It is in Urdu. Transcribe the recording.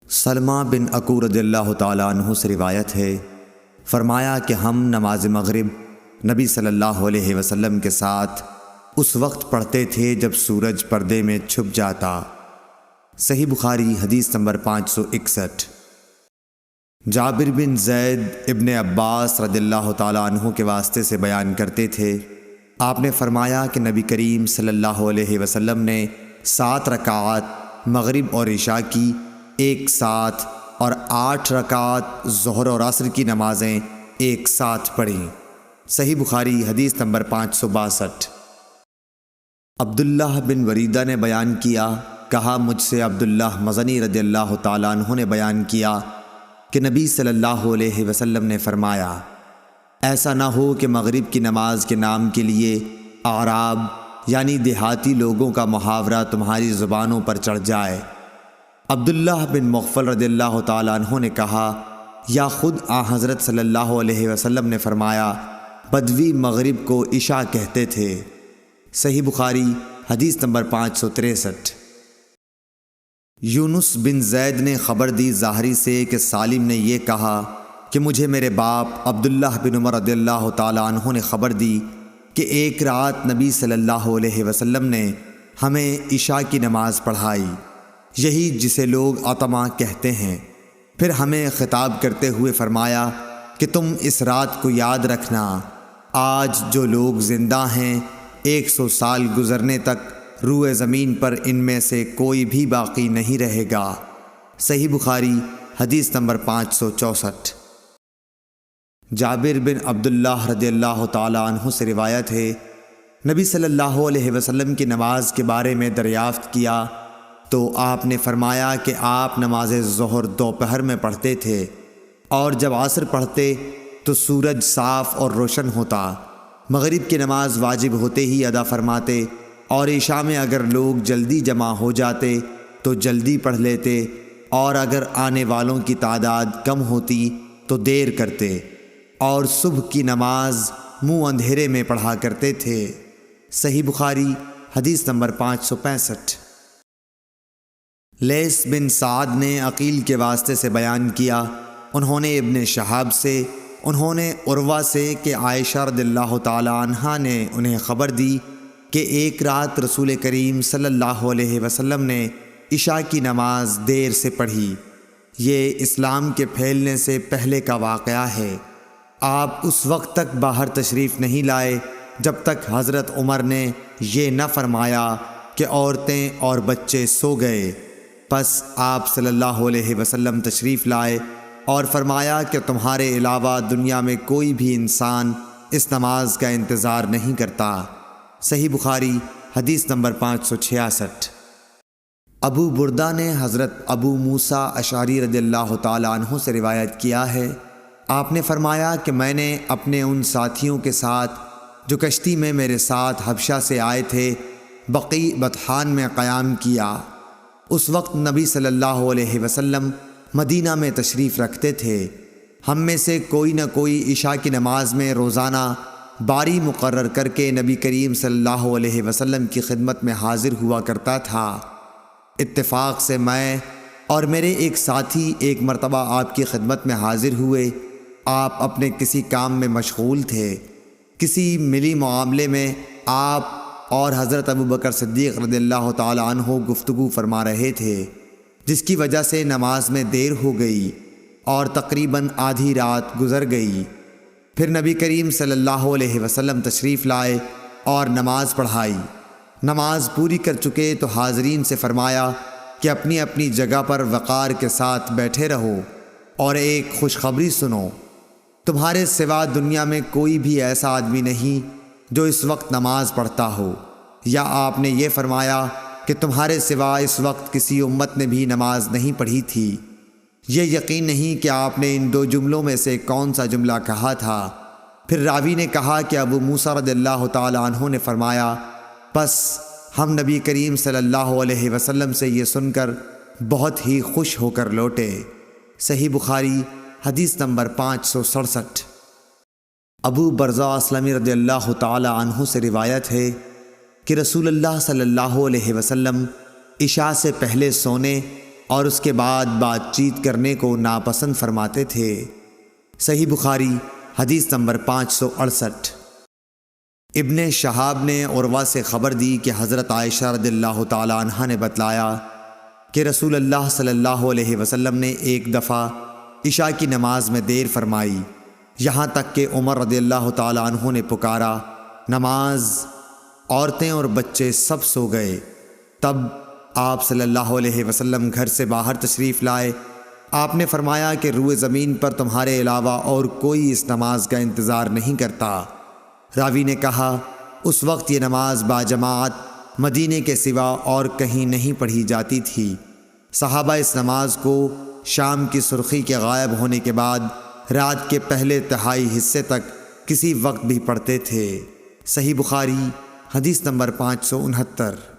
سلمہ بن اکو رضی اللہ تعالیٰ عنہ سے روایت ہے، فرمایا کہ ہم نماز مغرب نبی صلی اللہ علیہ وسلم کے ساتھ اس وقت پڑھتے تھے جب سورج پردے میں چھپ جاتا۔ صحیح بخاری حدیث نمبر 561۔ جابر بن زید ابن عباس رضی اللہ تعالیٰ عنہ کے واسطے سے بیان کرتے تھے، آپ نے فرمایا کہ نبی کریم صلی اللہ علیہ وسلم نے 7 رکعات مغرب اور عشاء کی ایک ساتھ اور 8 رکعات ظہر اور عصر کی نمازیں ایک ساتھ پڑھیں۔ صحیح بخاری حدیث نمبر 562۔ عبداللہ بن وریدہ نے بیان کیا، کہا مجھ سے عبداللہ مزنی رضی اللہ تعالیٰ عنہ نے بیان کیا کہ نبی صلی اللہ علیہ وسلم نے فرمایا، ایسا نہ ہو کہ مغرب کی نماز کے نام کے لیے اعراب یعنی دیہاتی لوگوں کا محاورہ تمہاری زبانوں پر چڑھ جائے۔ عبداللہ بن مغفل رضی اللہ تعالیٰ عنہ نے کہا، یا خود حضرت صلی اللہ علیہ وسلم نے فرمایا، بدوی مغرب کو عشاء کہتے تھے۔ صحیح بخاری حدیث نمبر 563۔ یونس بن زید نے خبر دی ظاہری سے کہ سالم نے یہ کہا کہ مجھے میرے باپ عبداللہ بن عمر رضی اللہ تعالیٰ عنہ نے خبر دی کہ ایک رات نبی صلی اللہ علیہ وسلم نے ہمیں عشاء کی نماز پڑھائی، یہی جسے لوگ عتمہ کہتے ہیں۔ پھر ہمیں خطاب کرتے ہوئے فرمایا کہ تم اس رات کو یاد رکھنا، آج جو لوگ زندہ ہیں 100 سال گزرنے تک روئے زمین پر ان میں سے کوئی بھی باقی نہیں رہے گا۔ صحیح بخاری حدیث نمبر 564۔ جابر بن عبداللہ رضی اللہ تعالیٰ عنہ سے روایت ہے، نبی صلی اللہ علیہ وسلم کی نماز کے بارے میں دریافت کیا تو آپ نے فرمایا کہ آپ نماز ظہر دوپہر میں پڑھتے تھے، اور جب عصر پڑھتے تو سورج صاف اور روشن ہوتا، مغرب کی نماز واجب ہوتے ہی ادا فرماتے، اور عشاء میں اگر لوگ جلدی جمع ہو جاتے تو جلدی پڑھ لیتے، اور اگر آنے والوں کی تعداد کم ہوتی تو دیر کرتے، اور صبح کی نماز منہ اندھیرے میں پڑھا کرتے تھے۔ صحیح بخاری حدیث نمبر 565۔ لیث بن سعد نے عقیل کے واسطے سے بیان کیا، انہوں نے ابن شہاب سے، انہوں نے عروہ سے کہ عائشہ رضی اللہ تعالی عنہا نے انہیں خبر دی کہ ایک رات رسول کریم صلی اللہ علیہ وسلم نے عشاء کی نماز دیر سے پڑھی۔ یہ اسلام کے پھیلنے سے پہلے کا واقعہ ہے۔ آپ اس وقت تک باہر تشریف نہیں لائے جب تک حضرت عمر نے یہ نہ فرمایا کہ عورتیں اور بچے سو گئے۔ پس آپ صلی اللہ علیہ وسلم تشریف لائے اور فرمایا کہ تمہارے علاوہ دنیا میں کوئی بھی انسان اس نماز کا انتظار نہیں کرتا۔ صحیح بخاری حدیث نمبر 566۔ ابو بردہ نے حضرت ابو موسیٰ اشعری رضی اللہ تعالیٰ عنہ سے روایت کیا ہے، آپ نے فرمایا کہ میں نے اپنے ان ساتھیوں کے ساتھ جو کشتی میں میرے ساتھ حبشہ سے آئے تھے بقیع بطحان میں قیام کیا۔ اس وقت نبی صلی اللہ علیہ وسلم مدینہ میں تشریف رکھتے تھے۔ ہم میں سے کوئی نہ کوئی عشاء کی نماز میں روزانہ باری مقرر کر کے نبی کریم صلی اللہ علیہ وسلم کی خدمت میں حاضر ہوا کرتا تھا۔ اتفاق سے میں اور میرے ایک ساتھی ایک مرتبہ آپ کی خدمت میں حاضر ہوئے۔ آپ اپنے کسی کام میں مشغول تھے، کسی ملی معاملے میں آپ اور حضرت ابوبکر صدیق رضی اللہ تعالی عنہ گفتگو فرما رہے تھے، جس کی وجہ سے نماز میں دیر ہو گئی اور تقریباً آدھی رات گزر گئی۔ پھر نبی کریم صلی اللہ علیہ وسلم تشریف لائے اور نماز پڑھائی۔ نماز پوری کر چکے تو حاضرین سے فرمایا کہ اپنی اپنی جگہ پر وقار کے ساتھ بیٹھے رہو اور ایک خوشخبری سنو، تمہارے سوا دنیا میں کوئی بھی ایسا آدمی نہیں جو اس وقت نماز پڑھتا ہو، یا آپ نے یہ فرمایا کہ تمہارے سوا اس وقت کسی امت نے بھی نماز نہیں پڑھی تھی۔ یہ یقین نہیں کہ آپ نے ان 2 جملوں میں سے کون سا جملہ کہا تھا۔ پھر راوی نے کہا کہ ابو موسیٰ رضی اللہ تعالی عنہ نے فرمایا، پس ہم نبی کریم صلی اللہ علیہ وسلم سے یہ سن کر بہت ہی خوش ہو کر لوٹے۔ صحیح بخاری حدیث نمبر 567۔ ابو برزہ اسلمی رضی اللہ تعالی عنہ سے روایت ہے کہ رسول اللہ صلی اللہ علیہ وسلم عشاء سے پہلے سونے اور اس کے بعد بات چیت کرنے کو ناپسند فرماتے تھے۔ صحیح بخاری حدیث نمبر 568۔ ابن شہاب نے عروہ سے خبر دی کہ حضرت عائشہ رضی اللہ تعالی عنہا نے بتلایا کہ رسول اللہ صلی اللہ علیہ وسلم نے ایک دفعہ عشاء کی نماز میں دیر فرمائی، یہاں تک کہ عمر رضی اللہ تعالی عنہ نے پکارا، نماز، عورتیں اور بچے سب سو گئے۔ تب آپ صلی اللہ علیہ وسلم گھر سے باہر تشریف لائے۔ آپ نے فرمایا کہ روئے زمین پر تمہارے علاوہ اور کوئی اس نماز کا انتظار نہیں کرتا۔ راوی نے کہا، اس وقت یہ نماز باجماعت مدینے کے سوا اور کہیں نہیں پڑھی جاتی تھی۔ صحابہ اس نماز کو شام کی سرخی کے غائب ہونے کے بعد رات کے پہلے تہائی حصے تک کسی وقت بھی پڑھتے تھے۔ صحیح بخاری حدیث نمبر 569۔